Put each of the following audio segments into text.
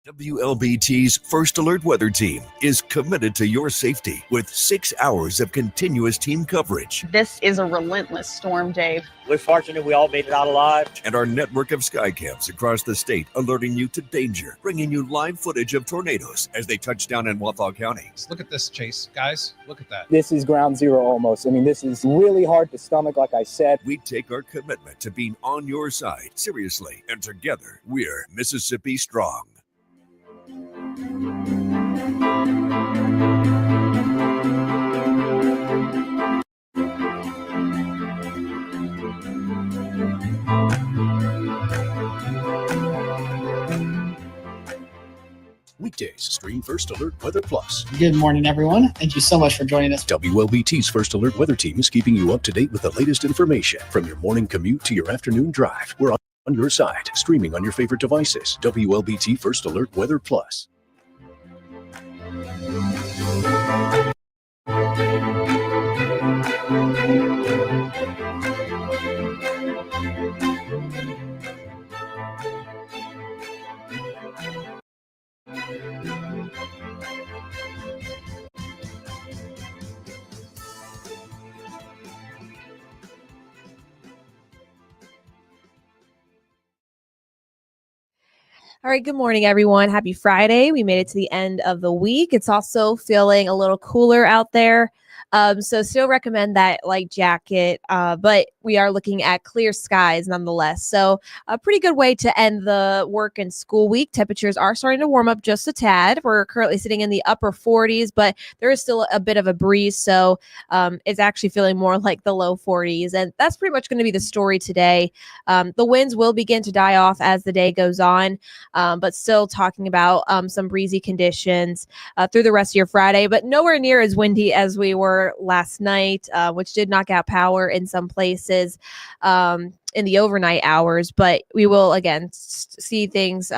WLBT's First Alert Weather Team is committed to your safety with 6 hours of continuous team coverage. This is a relentless storm, Dave. We're fortunate we all made it out alive. And our network of sky cams across the state alerting you to danger, bringing you live footage of tornadoes as they touch down in Wathau County. Look at this, Chase. Guys, look at that. This is ground zero almost. I mean, this is really hard to stomach, like I said. We take our commitment to being on your side seriously, and together we're Mississippi Strong. Weekdays, stream First Alert Weather Plus. Good morning, everyone. Thank you so much for joining us. WLBT's First Alert Weather Team is keeping you up to date with the latest information. From your morning commute to your afternoon drive, we're on your side, streaming on your favorite devices. WLBT First Alert Weather Plus. All right, good morning, everyone. Happy Friday. We made it to the end of the week. It's also feeling a little cooler out there. So still recommend that light jacket, but we are looking at clear skies nonetheless. So a pretty good way to end the work and school week. Temperatures are starting to warm up just a tad. We're currently sitting in the upper 40s, but there is still a bit of a breeze. So it's actually feeling more like the low 40s. And that's pretty much going to be the story today. The winds will begin to die off as the day goes on, but still talking about some breezy conditions through the rest of your Friday, but nowhere near as windy as we were last night, which did knock out power in some places in the overnight hours. But we will again see things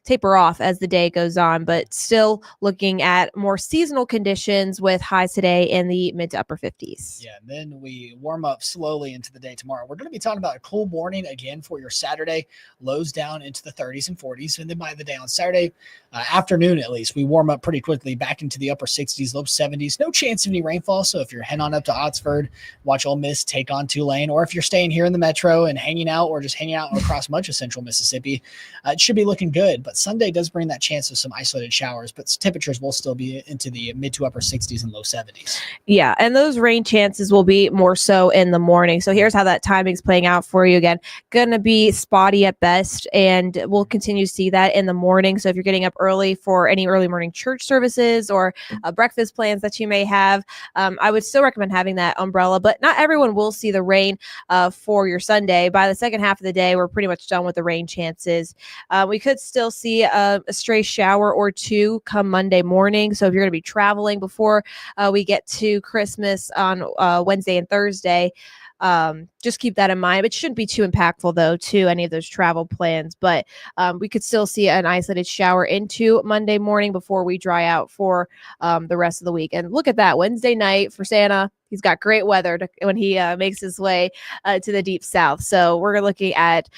taper off as the day goes on, but still looking at more seasonal conditions with highs today in the mid to upper 50s. Yeah, and then we warm up slowly into the day tomorrow. We're going to be talking about a cool morning again for your Saturday, lows down into the 30s and 40s. And then by the day on Saturday afternoon, at least, we warm up pretty quickly back into the upper 60s, low 70s. No chance of any rainfall. So if you're heading on up to Oxford, watch Ole Miss take on Tulane, or if you're staying here in the metro and hanging out or just hanging out across much of central Mississippi, it should be looking good. But Sunday does bring that chance of some isolated showers, but temperatures will still be into the mid to upper 60s and low 70s. Yeah, and those rain chances will be more so in the morning. So here's how that timing's playing out for you again. Going to be spotty at best, and we'll continue to see that in the morning. So if you're getting up early for any early morning church services or breakfast plans that you may have, I would still recommend having that umbrella, but not everyone will see the rain for your Sunday. By the second half of the day, we're pretty much done with the rain chances. We could still see a stray shower or two come Monday morning. So if you're going to be traveling before we get to Christmas on Wednesday and Thursday, just keep that in mind. It shouldn't be too impactful, though, to any of those travel plans. But we could still see an isolated shower into Monday morning before we dry out for the rest of the week. And look at that, Wednesday night for Santa. He's got great weather when he makes his way to the deep south. So we're looking at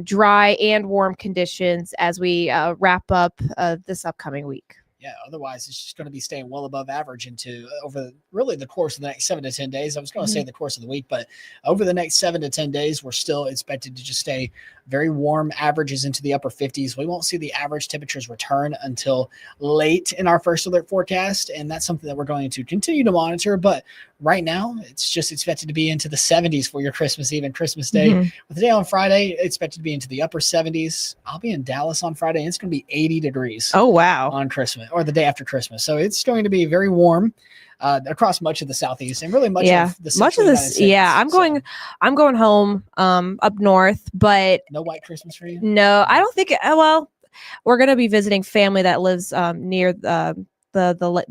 dry and warm conditions as we wrap up this upcoming week. Yeah, otherwise it's just going to be staying well above average into over really the course of the next 7 to 10 days. I was going to say the course of the week, but over the next 7 to 10 days, we're still expected to just stay very warm, averages into the upper 50s. We won't see the average temperatures return until late in our first alert forecast, and that's something that we're going to continue to monitor. But right now, it's just expected to be into the 70s for your Christmas Eve and Christmas Day. With the day on Friday, expected to be into the upper 70s. I'll be in Dallas on Friday, and it's going to be 80 degrees. Oh, wow. On Christmas, or the day after Christmas. So it's going to be very warm across much of the Southeast and really much of the central United States. Yeah, I'm going home up north, but no white Christmas for you? No, I don't think well, we're going to be visiting family that lives near the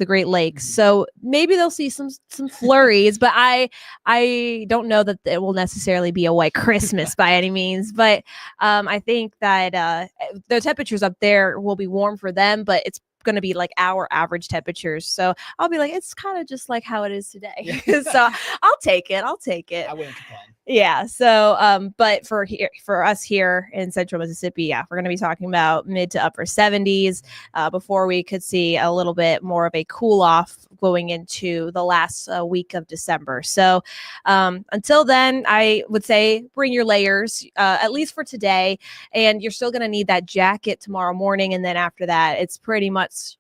Great Lakes. So maybe they'll see some flurries, but I don't know that it will necessarily be a white Christmas by any means. But I think that the temperatures up there will be warm for them, but it's going to be like our average temperatures. So I'll be like, it's kind of just like how it is today. Yeah. So I'll take it. I wouldn't complain. Yeah. So, but for us here in Central Mississippi, yeah, we're going to be talking about mid to upper 70s before we could see a little bit more of a cool off going into the last week of December. So, until then, I would say bring your layers, at least for today, and you're still going to need that jacket tomorrow morning. And then after that, it's pretty much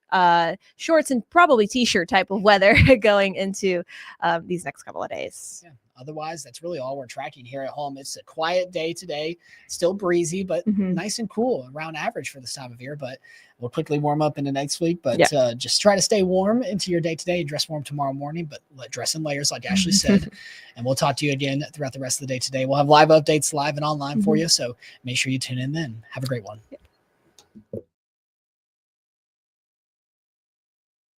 shorts and probably t-shirt type of weather going into these next couple of days. Yeah. Otherwise, that's really all we're tracking here at home. It's a quiet day today, still breezy, but nice and cool, around average for this time of year. But we'll quickly warm up into next week. But just try to stay warm into your day today. Dress warm tomorrow morning, but dress in layers, like Ashley said. And we'll talk to you again throughout the rest of the day today. We'll have live updates live and online for you. So make sure you tune in then. Have a great one.